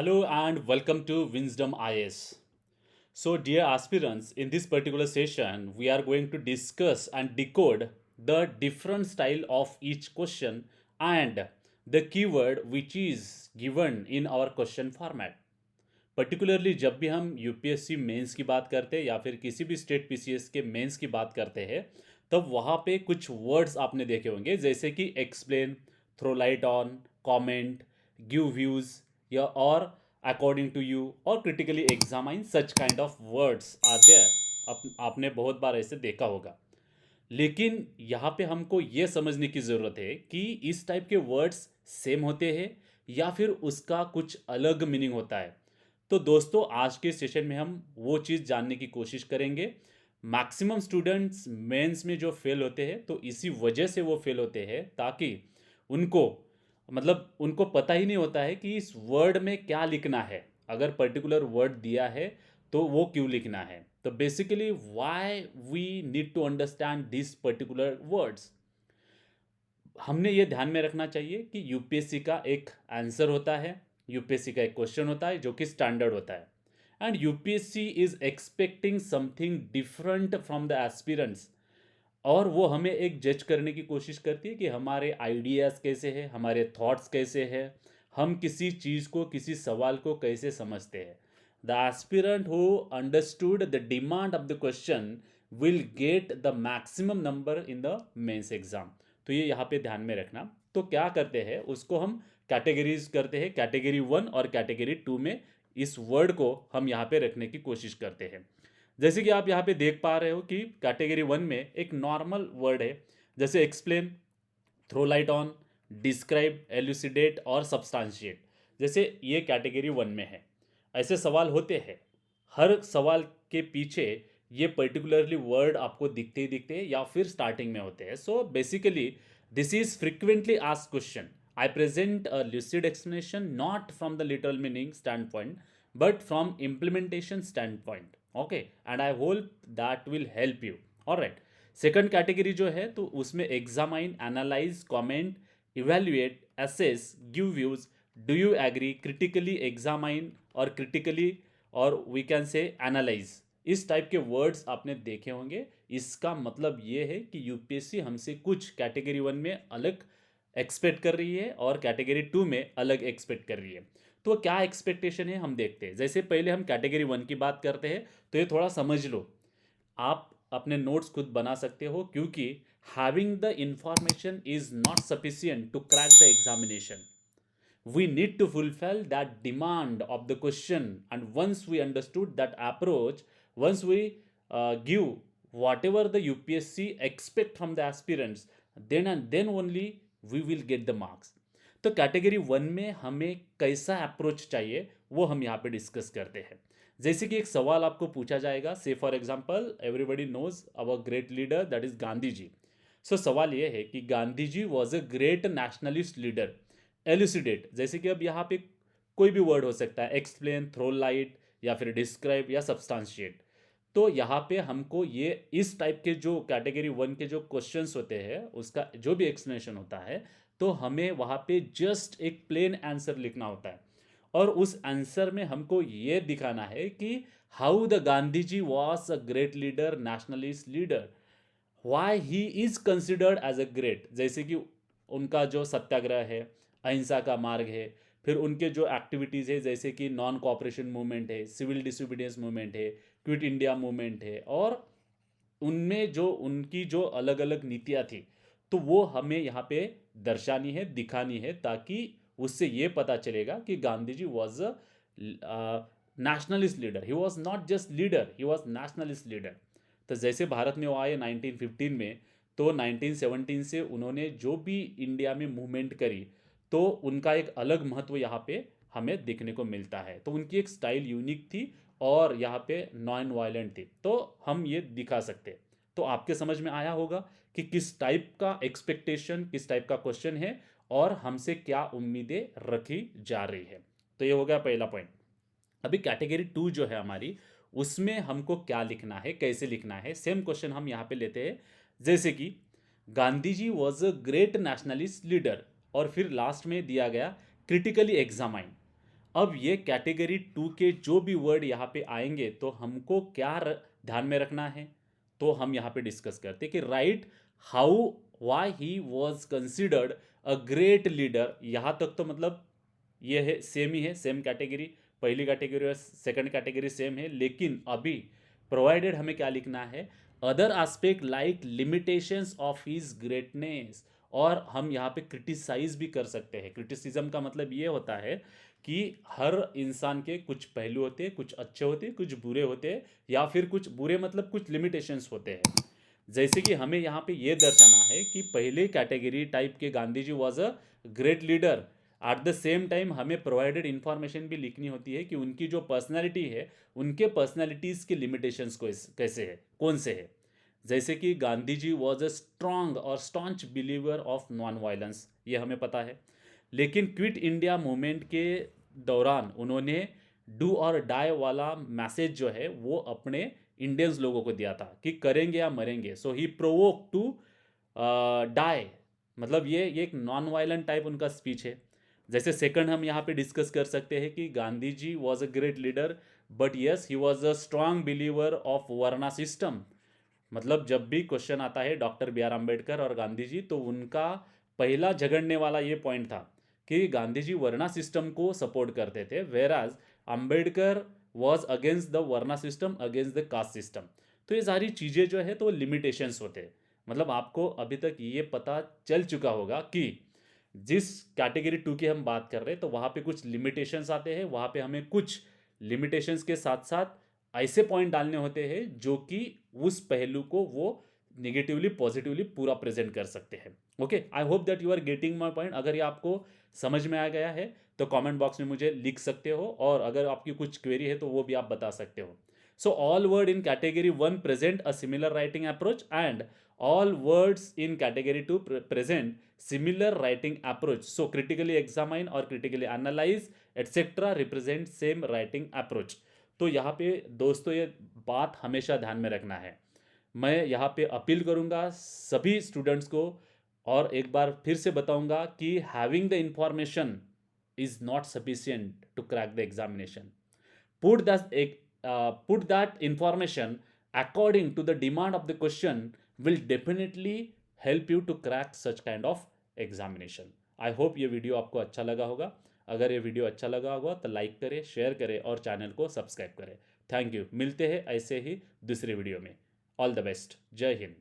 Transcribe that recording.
Hello and welcome to Wisdom IS. So, dear aspirants, in this particular session, we are going to discuss and decode the different style of each question and the keyword which is given in our question format. Particularly जब भी हम UPSC mains की बात करते हैं या फिर किसी भी स्टेट पीसीएस के मेंस की बात करते हैं तब वहाँ पे कुछ वर्ड्स आपने देखे होंगे जैसे कि explain, throw light on, comment, give views या और अकॉर्डिंग टू यू और critically examine such kind of words are there. आपने बहुत बार ऐसे देखा होगा। लेकिन यहाँ पे हमको ये समझने की ज़रूरत है कि इस टाइप के वर्ड्स सेम होते हैं या फिर उसका कुछ अलग मीनिंग होता है। तो दोस्तों आज के सेशन में हम वो चीज़ जानने की कोशिश करेंगे। मैक्सिमम स्टूडेंट्स मेंस में जो फेल होते हैं तो इसी वजह से वो फेल होते हैं ताकि उनको उनको पता ही नहीं होता है कि इस वर्ड में क्या लिखना है। अगर पर्टिकुलर वर्ड दिया है तो वो क्यों लिखना है। तो basically why we need to understand this particular words. हमने ये ध्यान में रखना चाहिए कि यूपीएससी का एक आंसर होता है, यूपीएससी का एक क्वेश्चन होता है जो कि स्टैंडर्ड होता है and UPSC is expecting something different from the aspirants. और वो हमें एक जज करने की कोशिश करती है कि हमारे आइडियाज़ कैसे हैं, हमारे थॉट्स कैसे हैं, हम किसी चीज़ को, किसी सवाल को कैसे समझते हैं। The aspirant who understood the demand of the question will get the maximum number in the mains exam. तो ये यहाँ पे ध्यान में रखना। तो क्या करते हैं, उसको हम कैटेगरीज करते हैं, कैटेगरी 1 और कैटेगरी 2 में इस वर्ड को हम यहाँ पे रखने की कोशिश करते हैं। जैसे कि आप यहाँ पे देख पा रहे हो कि कैटेगरी 1 में एक नॉर्मल वर्ड है जैसे explain, throw light on, describe, elucidate और सब्सटेंशिएट। जैसे ये कैटेगरी 1 में है। ऐसे सवाल होते हैं, हर सवाल के पीछे ये पर्टिकुलरली वर्ड आपको दिखते ही दिखते हैं या फिर स्टार्टिंग में होते हैं। So basically this is frequently asked question. I present a lucid explanation not from the literal meaning standpoint but from implementation standpoint. Okay, and I hope that will help you. All right. Second category जो है तो उसमें examine, analyse, comment, evaluate, assess, give views, do you agree, critically examine और critically और we can say analyse. इस type के words आपने देखे होंगे। इसका मतलब ये है कि यूपीएससी हमसे कुछ कैटेगरी 1 में अलग एक्सपेक्ट कर रही है और कैटेगरी 2 में अलग एक्सपेक्ट कर रही है। तो क्या एक्सपेक्टेशन है हम देखते हैं। जैसे पहले हम कैटेगरी 1 की बात करते हैं तो ये थोड़ा समझ लो। आप अपने नोट्स खुद बना सकते हो क्योंकि having the information is not sufficient to crack the examination. We need to fulfill that demand of the question, and once we understood that approach, once we give whatever the UPSC expect from the aspirants, then and then only we will get the marks. तो category 1 में हमें कैसा approach चाहिए वो हम यहाँ पे discuss करते हैं। जैसे कि एक सवाल आपको पूछा जाएगा, say for example everybody knows our great leader that is Gandhi ji. सो सवाल ये है कि Gandhi ji was a great nationalist leader, elucidate. जैसे कि अब यहाँ पे कोई भी वर्ड हो सकता है, एक्सप्लेन, थ्रो लाइट या फिर डिस्क्राइब या सब्सटेंशिएट। तो यहाँ पे हमको ये इस टाइप के जो कैटेगरी 1 के जो क्वेश्चंस होते हैं उसका जो भी एक्सप्लेनेशन होता है तो हमें वहाँ पे जस्ट एक प्लेन आंसर लिखना होता है और उस आंसर में हमको ये दिखाना है कि how the Gandhi ji was a great leader, nationalist leader, why he is considered as a great. जैसे कि उनका जो सत्याग्रह है, अहिंसा का मार्ग है, फिर उनके जो एक्टिविटीज़ है जैसे कि नॉन कॉपरेशन मूवमेंट है, सिविल डिसोबीडियंस मूवमेंट है, क्विट इंडिया मूवमेंट है और उनमें जो उनकी जो अलग अलग नीतियाँ थी तो वो हमें यहाँ पे दर्शानी है, दिखानी है ताकि उससे ये पता चलेगा कि Gandhi ji was a nationalist leader. He was not just leader, he was nationalist leader. तो जैसे भारत में वो आए 1915 में, तो 1917 से उन्होंने जो भी इंडिया में मूवमेंट करी तो उनका एक अलग महत्व यहाँ पे हमें देखने को मिलता है। तो उनकी एक स्टाइल यूनिक थी और यहाँ पे नॉन वायलेंट थी, तो हम ये दिखा सकते। तो आपके समझ में आया होगा कि किस टाइप का एक्सपेक्टेशन, किस टाइप का क्वेश्चन है और हमसे क्या उम्मीदें रखी जा रही है। तो ये हो गया पहला पॉइंट। अभी कैटेगरी 2 जो है हमारी, उसमें हमको क्या लिखना है, कैसे लिखना है। सेम क्वेश्चन हम यहाँ पे लेते हैं जैसे कि Gandhi ji was a great nationalist leader और फिर लास्ट में दिया गया क्रिटिकली एग्जामाइन। अब ये कैटेगरी 2 के जो भी वर्ड यहाँ पे आएंगे तो हमको क्या ध्यान में रखना है, तो हम यहाँ पे डिस्कस करते हैं कि right how why he was considered a great leader. यहाँ तक तो मतलब ये है सेम ही है, सेम कैटेगरी, पहली कैटेगरी और सेकंड कैटेगरी सेम है, लेकिन अभी प्रोवाइडेड हमें क्या लिखना है, other aspect like limitations of his greatness. और हम यहाँ पे क्रिटिसाइज भी कर सकते हैं। क्रिटिसिज्म का मतलब ये होता है कि हर इंसान के कुछ पहलू होते हैं, कुछ अच्छे होते हैं, कुछ बुरे होते हैं, या फिर कुछ बुरे मतलब कुछ लिमिटेशंस होते हैं। जैसे कि हमें यहाँ पे ये दर्शाना है कि पहले कैटेगरी टाइप के Gandhi ji was a great leader. At the same time हमें प्रोवाइडेड इंफॉर्मेशन भी लिखनी होती है कि उनकी जो पर्सनैलिटी है, उनके पर्सनैलिटीज़ के लिमिटेशंस को कैसे है, कौन से है। जैसे कि Gandhi ji was a strong और staunch believer of non violence, ये हमें पता है। लेकिन क्विट इंडिया मूवमेंट के दौरान उन्होंने डू और डाई वाला मैसेज जो है वो अपने इंडियंस लोगों को दिया था कि करेंगे या मरेंगे। सो ही प्रोवोक टू डाई, मतलब ये एक नॉन वायलेंट टाइप उनका स्पीच है। जैसे सेकंड हम यहाँ पे डिस्कस कर सकते हैं कि Gandhi ji was a great leader but yes he was a strong believer of varna system. मतलब जब भी क्वेश्चन आता है डॉक्टर बी आर अम्बेडकर और गांधी जी, तो उनका पहला झगड़ने वाला ये पॉइंट था कि गांधी जी वर्ना सिस्टम को सपोर्ट करते थे, whereas Ambedkar was against the varna system, against the caste system. तो ये सारी चीज़ें जो है तो लिमिटेशंस होते हैं। मतलब आपको अभी तक ये पता चल चुका होगा कि जिस कैटेगरी 2 की हम बात कर रहे हैं तो वहाँ पे कुछ लिमिटेशंस आते हैं, वहाँ पे हमें कुछ लिमिटेशंस के साथ साथ ऐसे पॉइंट डालने होते हैं जो कि उस पहलू को वो निगेटिवली पॉजिटिवली पूरा प्रेजेंट कर सकते हैं। Okay, I hope that you are getting my point. अगर ये आपको समझ में आ गया है तो कमेंट बॉक्स में मुझे लिख सकते हो, और अगर आपकी कुछ क्वेरी है तो वो भी आप बता सकते हो। So all word in category 1 present a similar writing approach and all words in category 2 present similar writing approach. So critically examine or critically analyze etc represent same writing approach. तो यहाँ पे दोस्तों ये बात हमेशा ध्यान में रखना है। मैं यहाँ पे अपील करूँगा सभी स्टूडेंट्स को, और एक बार फिर से बताऊँगा कि having the information is not sufficient to crack the examination. Put that put that information according to the demand of the question will definitely help you to crack such kind of examination. I hope ये video आपको अच्छा लगा होगा। अगर ये video अच्छा लगा होगा तो लाइक करें, शेयर करें और चैनल को सब्सक्राइब करें। Thank you. मिलते हैं ऐसे ही दूसरे वीडियो में। All the best. जय हिंद।